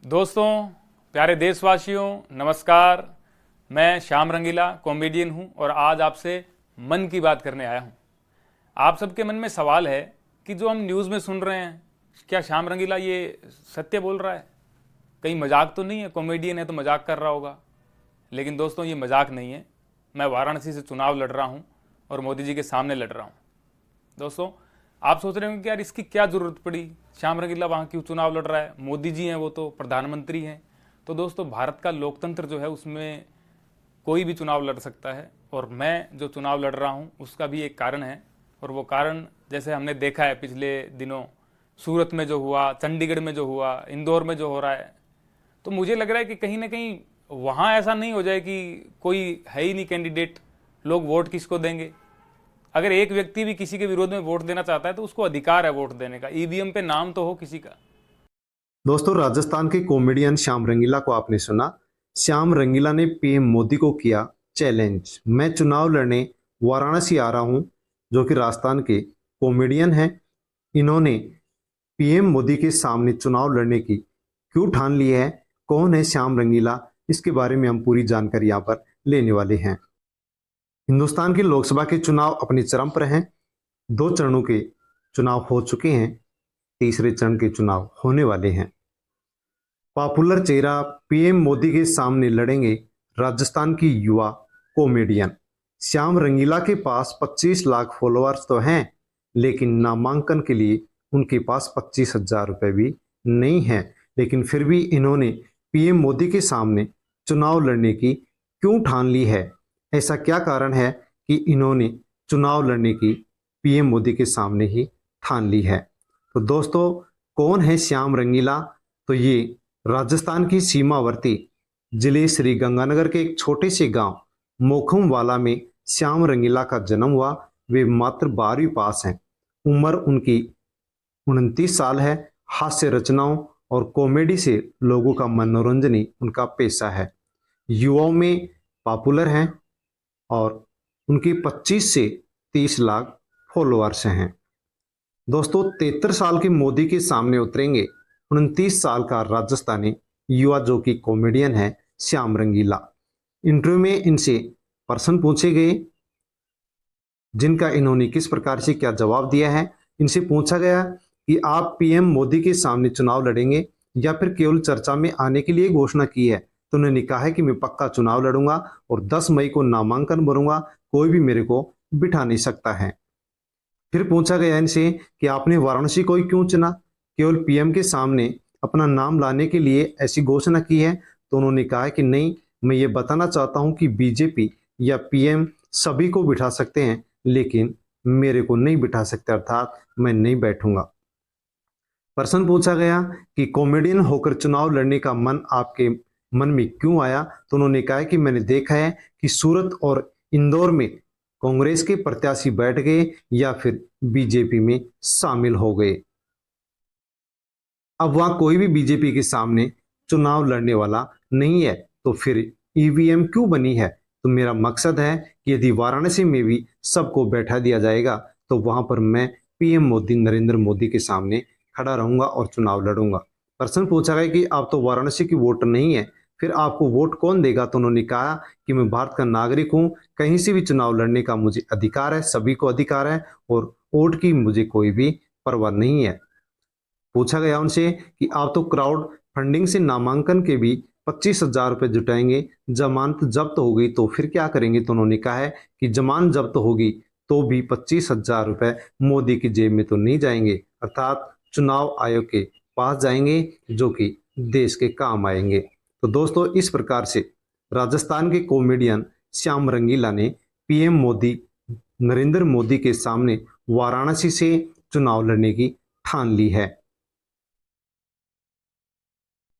दोस्तों, प्यारे देशवासियों, नमस्कार। मैं श्याम रंगीला कॉमेडियन हूं और आज आपसे मन की बात करने आया हूं। आप सबके मन में सवाल है कि जो हम न्यूज़ में सुन रहे हैं, क्या श्याम रंगीला ये सत्य बोल रहा है? कहीं मजाक तो नहीं है? कॉमेडियन है तो मजाक कर रहा होगा। लेकिन दोस्तों, ये मजाक नहीं है। मैं वाराणसी से चुनाव लड़ रहा हूं और मोदी जी के सामने लड़ रहा हूं। दोस्तों, आप सोच रहे होंगे कि यार इसकी क्या ज़रूरत पड़ी, श्याम रंगीला वहाँ क्यों चुनाव लड़ रहा है? मोदी जी हैं, वो तो प्रधानमंत्री हैं। तो दोस्तों, भारत का लोकतंत्र जो है उसमें कोई भी चुनाव लड़ सकता है और मैं जो चुनाव लड़ रहा हूँ उसका भी एक कारण है। और वो कारण जैसे हमने देखा है पिछले दिनों, सूरत में जो हुआ, चंडीगढ़ में जो हुआ, इंदौर में जो हो रहा है, तो मुझे लग रहा है कि कहीं ना कहीं वहाँ ऐसा नहीं हो जाए कि कोई है ही नहीं कैंडिडेट, लोग वोट किसको देंगे? अगर एक व्यक्ति भी किसी के विरोध में वोट देना चाहता है तो उसको अधिकार है वोट देने का। ईवीएम पे नाम तो हो किसी का। दोस्तों, राजस्थान के कॉमेडियन श्याम रंगीला को आपने सुना। श्याम रंगीला ने पीएम मोदी को किया चैलेंज। मैं चुनाव लड़ने वाराणसी आ रहा हूं। जो कि राजस्थान के कॉमेडियन हैं, इन्होंने पीएम मोदी के सामने चुनाव लड़ने की क्यों ठान ली है, कौन है श्याम रंगीला, इसके बारे में हम पूरी जानकारी यहाँ पर लेने वाले हैं। हिंदुस्तान के लोकसभा के चुनाव अपने चरम पर हैं। 2 चरणों के चुनाव हो चुके हैं, तीसरे चरण के चुनाव होने वाले हैं। पॉपुलर चेहरा पीएम मोदी के सामने लड़ेंगे राजस्थान की युवा कॉमेडियन। श्याम रंगीला के पास 25 लाख फॉलोअर्स तो हैं, लेकिन नामांकन के लिए उनके पास 25,000 रुपए भी नहीं है। लेकिन फिर भी इन्होंने पीएम मोदी के सामने चुनाव लड़ने की क्यों ठान ली है? ऐसा क्या कारण है कि इन्होंने चुनाव लड़ने की पीएम मोदी के सामने ही ठान ली है? तो दोस्तों, कौन है श्याम रंगीला? तो ये राजस्थान की सीमावर्ती जिले श्री गंगानगर के एक छोटे से गांव मोखमवाला में श्याम रंगीला का जन्म हुआ। वे मात्र 12वीं पास हैं। उम्र उनकी 29 साल है। हास्य रचनाओं और कॉमेडी से लोगों का मनोरंजन ही उनका पेशा है। युवाओं में पॉपुलर हैं और उनकी 25 से 30 लाख फॉलोअर्स हैं। दोस्तों, 73 साल के मोदी के सामने उतरेंगे 29 साल का राजस्थानी युवा जो कि कॉमेडियन है श्याम रंगीला। इंटरव्यू में इनसे प्रश्न पूछे गए, जिनका इन्होंने किस प्रकार से क्या जवाब दिया है। इनसे पूछा गया कि आप पीएम मोदी के सामने चुनाव लड़ेंगे या फिर केवल चर्चा में आने के लिए घोषणा की है। तो उन्होंने कहा है कि मैं पक्का चुनाव लड़ूंगा और 10 मई को नामांकन भरूंगा, कोई भी मेरे को बिठा नहीं सकता है। फिर पूछा गया इनसे कि आपने वाराणसी को ही क्यों चुना, केवल पीएम के सामने अपना नाम लाने के लिए ऐसी घोषणा की है? तो उन्होंने कहा कि नहीं, मैं ये बताना चाहता हूं कि बीजेपी या पीएम सभी को बिठा सकते हैं, लेकिन मेरे को नहीं बिठा सकते, अर्थात मैं नहीं बैठूंगा। प्रश्न पूछा गया कि कॉमेडियन होकर चुनाव लड़ने का मन आपके मन में क्यों आया? तो उन्होंने कहा कि मैंने देखा है कि सूरत और इंदौर में कांग्रेस के प्रत्याशी बैठ गए या फिर बीजेपी में शामिल हो गए। अब वहां कोई भी बीजेपी के सामने चुनाव लड़ने वाला नहीं है, तो फिर ईवीएम क्यों बनी है? तो मेरा मकसद है कि यदि वाराणसी में भी सबको बैठा दिया जाएगा तो वहां पर मैं पीएम मोदी नरेंद्र मोदी के सामने खड़ा रहूंगा और चुनाव लड़ूंगा। प्रश्न पूछा गया कि आप तो वाराणसी की वोटर नहीं है, फिर आपको वोट कौन देगा? तो उन्होंने कहा कि मैं भारत का नागरिक हूं, कहीं से भी चुनाव लड़ने का मुझे अधिकार है, सभी को अधिकार है और वोट की मुझे कोई भी परवाह नहीं है। पूछा गया उनसे कि आप तो क्राउड फंडिंग से नामांकन के भी 25,000 रुपये जुटाएंगे, जमानत जब्त हो गई तो फिर क्या करेंगे? तो उन्होंने कहा है कि जमानत जब्त होगी तो भी 25,000 रुपये मोदी की जेब में तो नहीं जाएंगे, अर्थात चुनाव आयोग के पास जाएंगे, जो कि देश के काम आएंगे। तो दोस्तों, इस प्रकार से राजस्थान के कॉमेडियन श्याम रंगीला ने पीएम मोदी नरेंद्र मोदी के सामने वाराणसी से चुनाव लड़ने की ठान ली है।